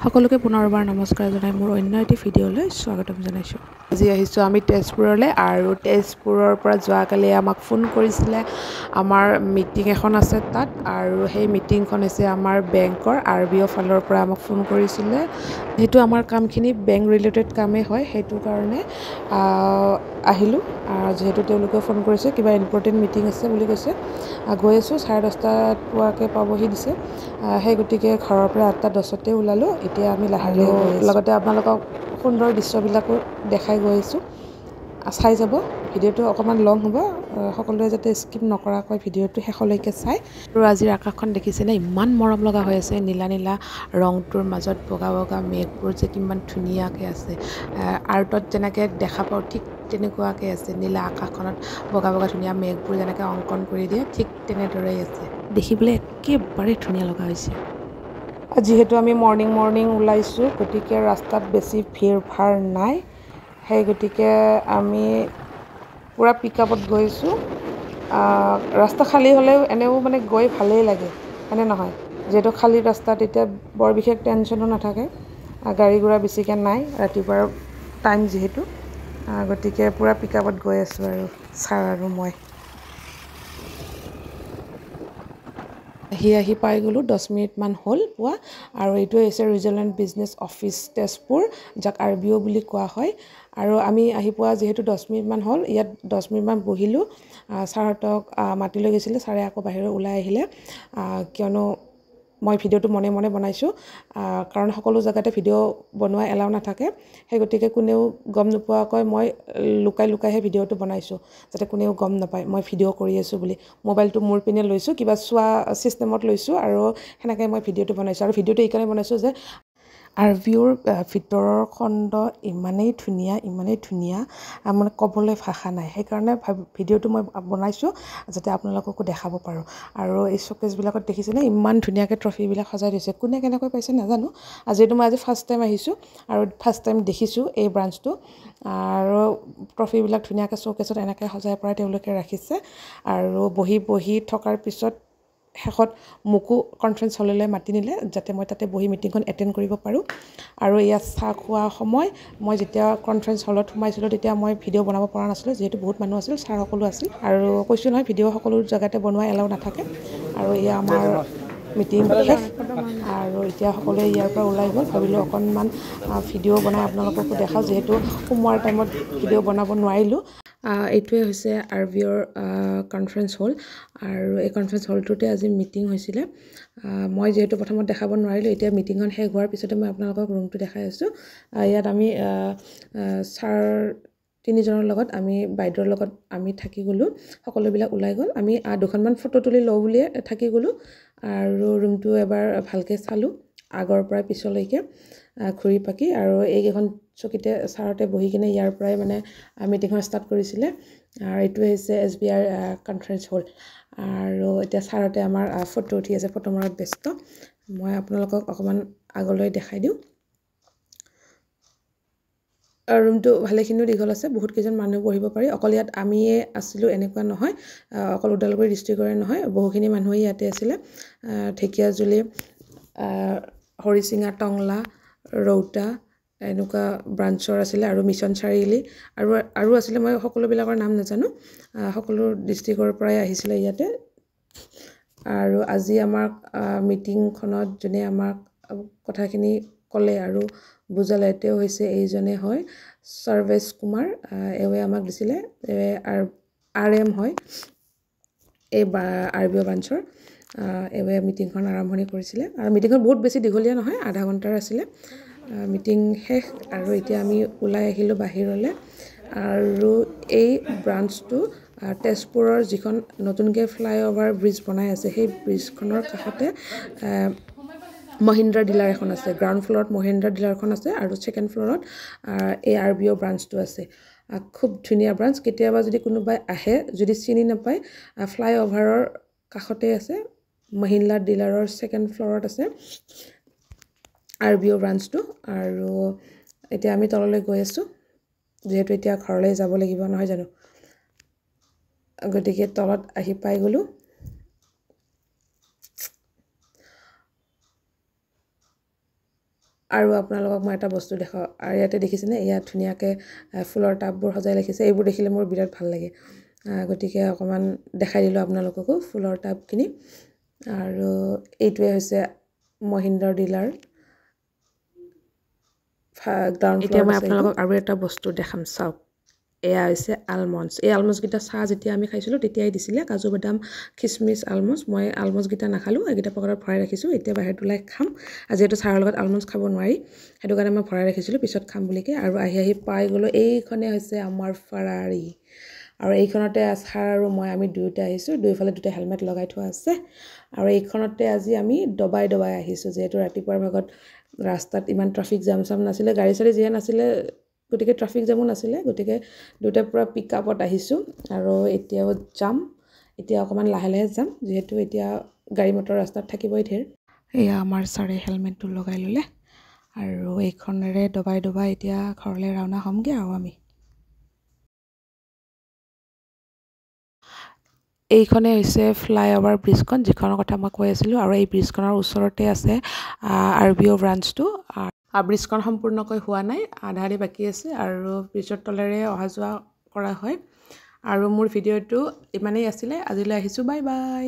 সকলোকে পুনৰবাৰ নমস্কাৰ জনাই মোৰ অন্য এটি ভিডিঅ'লৈ স্বাগতম জনাইছোঁ। আজি আহিছোঁ আমি তেজপুৰলৈ আৰু তেজপুৰৰ পৰা যোৱাকালি আমাক ফোন কৰিছিলে। আমাৰ মিটিং এখন আছে তাত আৰু সেই মিটিংখন হৈছে আমাৰ বেংকৰ RBO ফালৰ পৰা আমাক ফোন কৰিছিলে। যিহেতু আমাৰ কামখিনি বেংক ৰিলেটেড কামেই হয় সেইটো কাৰণে আহিলোঁ। যিহেতু তেওঁলোকে ফোন কৰিছে কিবা ইম্পৰ্টেণ্ট মিটিং আছে বুলি কৈছে। গৈ আছোঁ 10:30 পোৱাকৈ পাবহি দিছে। সেই গতিকে ঘৰৰ পৰা 8:10 ওলালোঁ। এতিয়া আমি লাহে লগতে আপোনালোকক সুন্দৰ দৃশ্যবিলাকো দেখাই গৈ আছোঁ। চাই যাব ভিডিঅ'টো অকণমান লং হ'ব, সকলোৱে যাতে স্কিপ নকৰাকৈ ভিডিঅ'টো শেষলৈকে চায়। আৰু আজিৰ আকাশখন দেখিছেনে ইমান মৰম লগা হৈ আছে। নীলা নীলা ৰংটোৰ মাজত বগা বগা মেঘবোৰ যে কিমান ধুনীয়াকৈ আছে। আৰ্টত যেনেকৈ দেখা পাওঁ ঠিক তেনেকুৱাকৈ আছে। নীলা আকাশখনত বগা বগা ধুনীয়া মেঘবোৰ যেনেকৈ অংকন কৰি দিয়ে ঠিক তেনেদৰেই আছে। দেখিবলৈ একেবাৰে ধুনীয়া লগা হৈছে। যিহেতু আমি মৰ্ণিং ওলাইছোঁ গতিকে ৰাস্তাত বেছি ভিৰ ভাৰ নাই। সেই গতিকে আমি পূৰা পিকআপত গৈছোঁ। ৰাস্তা খালী হ'লেও এনেও মানে গৈ ভালেই লাগে হয়নে নহয়। যিহেতু খালী ৰাস্তাত এতিয়া বৰ বিশেষ টেনশ্যনো নাথাকে, গাড়ী ঘোঁৰা বেছিকৈ নাই ৰাতিপুৱাৰ টাইম যিহেতু। গতিকে পূৰা পিকআপত গৈ আছোঁ আৰু ছাৰ আৰু মই। আহি পাই গ'লোঁ। 10 মিনিটমান হ'ল পোৱা। আৰু এইটোৱে হৈছে ৰিজনেল বিজনেছ অফিচ তেজপুৰ, যাক RBO বুলি কোৱা হয়। আৰু আমি আহি পোৱা যিহেতু 10 মিনিটমান হ'ল, ইয়াত 10 মিনিটমান বহিলোঁ। ছাৰহঁতক মাতি লৈ গৈছিলে, ছাৰে আকৌ বাহিৰত ওলাই আহিলে। কিয়নো মই ভিডিঅ'টো মনে মনে বনাইছোঁ, কাৰণ সকলো জেগাতে ভিডিঅ' বনোৱা এলাও নাথাকে। সেই গতিকে কোনেও গম নোপোৱাকৈ মই লুকাইহে ভিডিঅ'টো বনাইছোঁ, যাতে কোনেও গম নাপায় মই ভিডিঅ' কৰি আছোঁ বুলি। মোবাইলটো মোৰ পিনে লৈছোঁ, কিবা চোৱা ছিষ্টেমত লৈছোঁ আৰু সেনেকৈ মই ভিডিঅ'টো বনাইছোঁ। আৰু ভিডিঅ'টো এইকাৰণে বনাইছোঁ যে RBOৰ ভিতৰৰ খণ্ড ইমানেই ধুনীয়া মানে ক'বলৈ ভাষা নাই। সেইকাৰণে ভিডিঅ'টো মই বনাইছোঁ যাতে আপোনালোককো দেখাব পাৰোঁ। আৰু এই শ্ব'কেছবিলাকত দেখিছেনে ইমান ধুনীয়াকৈ ট্ৰফিবিলাক সজাই দিছে। কোনে কেনেকৈ পাইছে নাজানো। যিহেতু মই আজি ফাৰ্ষ্ট টাইম আহিছোঁ আৰু ফাৰ্ষ্ট টাইম দেখিছোঁ এই ব্ৰাঞ্চটো। আৰু ট্ৰফিবিলাক ধুনীয়াকৈ শ্ব'কেছত এনেকৈ সজাই পৰাই তেওঁলোকে ৰাখিছে। আৰু বহি থকাৰ পিছত শেষত মোকো কনফাৰেঞ্চ হললৈ মাতি নিলে, যাতে মই তাতে বহি মিটিংখন এটেণ্ড কৰিব পাৰোঁ। আৰু ইয়াত চাহ খোৱা সময় মই যেতিয়া কনফাৰেঞ্চ হলত সোমাইছিলোঁ তেতিয়া মই ভিডিঅ' বনাব পৰা নাছিলোঁ, যিহেতু বহুত মানুহ আছিল, ছাৰ সকলো আছিল। আৰু কৈছোঁ নহয় ভিডিঅ' সকলো জেগাতে বনোৱা এলাও নাথাকে। আৰু এয়া আমাৰ মিটিং শেষ। আৰু এতিয়া সকলোৱে ইয়াৰ পৰা ওলাই গ'ল। ভাবিলোঁ অকণমান ভিডিঅ' বনাই আপোনালোককো দেখাওঁ, যিহেতু সোমোৱাৰ টাইমত ভিডিঅ' বনাব নোৱাৰিলোঁ। এইটোৱে হৈছে RBOৰ কনফাৰেঞ্চ হল। আৰু এই কনফাৰেঞ্চ হলটোতে আজি মিটিং হৈছিলে। মই যিহেতু প্ৰথমত দেখাব নোৱাৰিলোঁ, এতিয়া মিটিংখন শেষ হোৱাৰ পিছতে মই আপোনালোকক ৰুমটো দেখাই আছোঁ। ইয়াত আমি ছাৰ 3জনৰ লগত বাইদেউৰ লগত আমি থাকি গ'লোঁ। সকলোবিলাক ওলাই গ'ল। আমি 2খনমান ফটো তুলি লওঁ বুলিয়ে থাকি গ'লোঁ। আৰু ৰুমটো এবাৰ ভালকৈ চালোঁ আগৰ পৰা পিছলৈকে ঘূৰি পাকি। আৰু এইকেইখন চকীতে ছাৰহঁতে বহি কিনে ইয়াৰ পৰাই মানে মিটিংখন ষ্টাৰ্ট কৰিছিলে। আৰু এইটোৱে হৈছে SBIৰ কনফাৰেঞ্চ হল। আৰু এতিয়া ছাৰহঁতে আমাৰ ফটো উঠি আছে, ফটো মৰাত ব্যস্ত। মই আপোনালোকক অকণমান আগলৈ দেখাই দিওঁ। ৰুমটো ভালেখিনিও দীঘল আছে, বহুত কেইজন মানুহ বহিব পাৰি। অকল ইয়াত আমিয়ে আছিলোঁ এনেকুৱা নহয়, অকল ওদালগুৰি ডিষ্ট্ৰিক্টৰে নহয়, বহুখিনি মানুহেই ইয়াতে আছিলে। ঢেকীয়াজুলি, হৰিচিঙা, টংলা, ৰৌতা এনেকুৱা ব্ৰাঞ্চৰ আছিলে। আৰু মিছন চাৰিআলি আৰু আছিলে, মই সকলোবিলাকৰ নাম নাজানো। সকলো ডিষ্ট্ৰিক্টৰ পৰাই আহিছিলে ইয়াতে। আৰু আজি আমাক মিটিংখনত যোনে আমাক কথাখিনি ক'লে আৰু বুজালে তেওঁ হৈছে এইজনে হয় সৰ্বেশ কুমাৰ। এওঁৱে আমাক দিছিলে, RM হয় এই RBO ব্ৰাঞ্চৰ। এওঁৱে মিটিংখন আৰম্ভণি কৰিছিলে। আৰু মিটিংখন বহুত বেছি দীঘলীয়া নহয়, আধা ঘণ্টাৰ আছিলে। মিটিং শেষ আৰু এতিয়া আমি ওলাই আহিলোঁ বাহিৰলৈ। আৰু এই ব্ৰাঞ্চটো তেজপুৰৰ যিখন নতুনকৈ ফ্লাইঅভাৰ ব্ৰিজ বনাই আছে, সেই ব্ৰিজখনৰ কাষতে মহিন্দ্ৰা ডিলাৰ এখন আছে। গ্ৰাউণ্ড ফ্ল'ৰত মহিন্দ্ৰা ডিলাৰখন আছে আৰু ছেকেণ্ড ফ্ল'ৰত এই RBO ব্ৰাঞ্চটো আছে। খুব ধুনীয়া ব্ৰাঞ্চ। কেতিয়াবা যদি কোনোবাই আহে, যদি চিনি নাপায়, ফ্লাইঅভাৰৰ কাষতে আছে। মহিন্দ্ৰা ডিলাৰৰ ছেকেণ্ড ফ্ল'ৰত আছে RBO ব্ৰাঞ্চটো। আৰু এতিয়া আমি তললৈ গৈ আছোঁ, যিহেতু এতিয়া ঘৰলৈ যাব লাগিব নহয় জানো। গতিকে তলত আহি পাই গ'লোঁ আৰু আপোনালোকক মই এটা বস্তু দেখাওঁ আৰু ইয়াতে দেখিছেনে ইয়াত ধুনীয়াকৈ ফুলৰ টাববোৰ সজাই ৰাখিছে এইবোৰ দেখিলে মোৰ বিৰাট ভাল লাগে গতিকে অকণমান দেখাই দিলোঁ আপোনালোককো ফুলৰ টাবখিনি আৰু এইটোৱে হৈছে মহিন্দ্ৰাৰ ডিলাৰ গ্ৰাউণ্ড ফ্ল'ৰত। এতিয়া মই আপোনালোকক আৰু এটা বস্তু দেখাম চাওক এয়া হৈছে আলমণ্ডছ এই আলমণ্ডছকেইটা চাহ যেতিয়া আমি খাইছিলোঁ তেতিয়াই দিছিলে কাজু বাদাম খিচমিচ আলমণ্ডছ মই আলমণ্ডছকেইটা নাখালোঁ এইকেইটা পকেটত ভৰাই ৰাখিছোঁ এতিয়া বাহিৰত ওলাই খাম আৰু যিহেতু চাহৰ লগত আলমণ্ডছ খাব নোৱাৰি সেইটো কাৰণে মই ভৰাই ৰাখিছিলোঁ পিছত খাম বুলিকৈ আৰু আহি পাই গ'লোঁ এইখনে হৈছে আমাৰ ফাৰাৰী আৰু এইখনতে ছাৰ আৰু মই আমি দুয়োটা আহিছোঁ দুয়োফালে দুটা হেলমেট লগাই থোৱা আছে আৰু এইখনতে আজি আমি দবাই আহিছোঁ যিহেতু ৰাতিপুৱাৰ ভাগত ৰাস্তাত ইমান ট্ৰাফিক জাম চাম নাছিলে গাড়ী চাড়ী যিয়ে নাছিলে গতিকে ট্ৰাফিক জামো নাছিলে গতিকে দুটা পূৰা পিক আপত আহিছোঁ আৰু এতিয়াও যাম এতিয়া অকণমান লাহে লাহে যাম যিহেতু এতিয়া গাড়ী মটৰ ৰাস্তাত থাকিবই ধেৰ এয়া আমাৰ ছাৰে হেলমেটটো লগাই ল'লে আৰু এইখনেৰে দবাই এতিয়া ঘৰলৈ ৰাওনা হ'মগৈ আৰু আমি এইখনে হৈছে ফ্লাইঅভাৰ ব্ৰিজখন যিখনৰ কথা মই কৈ আছিলোঁ আৰু এই ব্ৰিজখনৰ ওচৰতে আছে RBO ব্ৰাঞ্চটো ব্ৰিজখন সম্পূৰ্ণকৈ হোৱা নাই আধাৰে বাকী আছে আৰু ব্ৰিজৰ তলেৰে অহা যোৱা কৰা হয় আৰু মোৰ ভিডিঅ'টো ইমানেই আছিলে আজিলৈ আহিছোঁ বাই বাই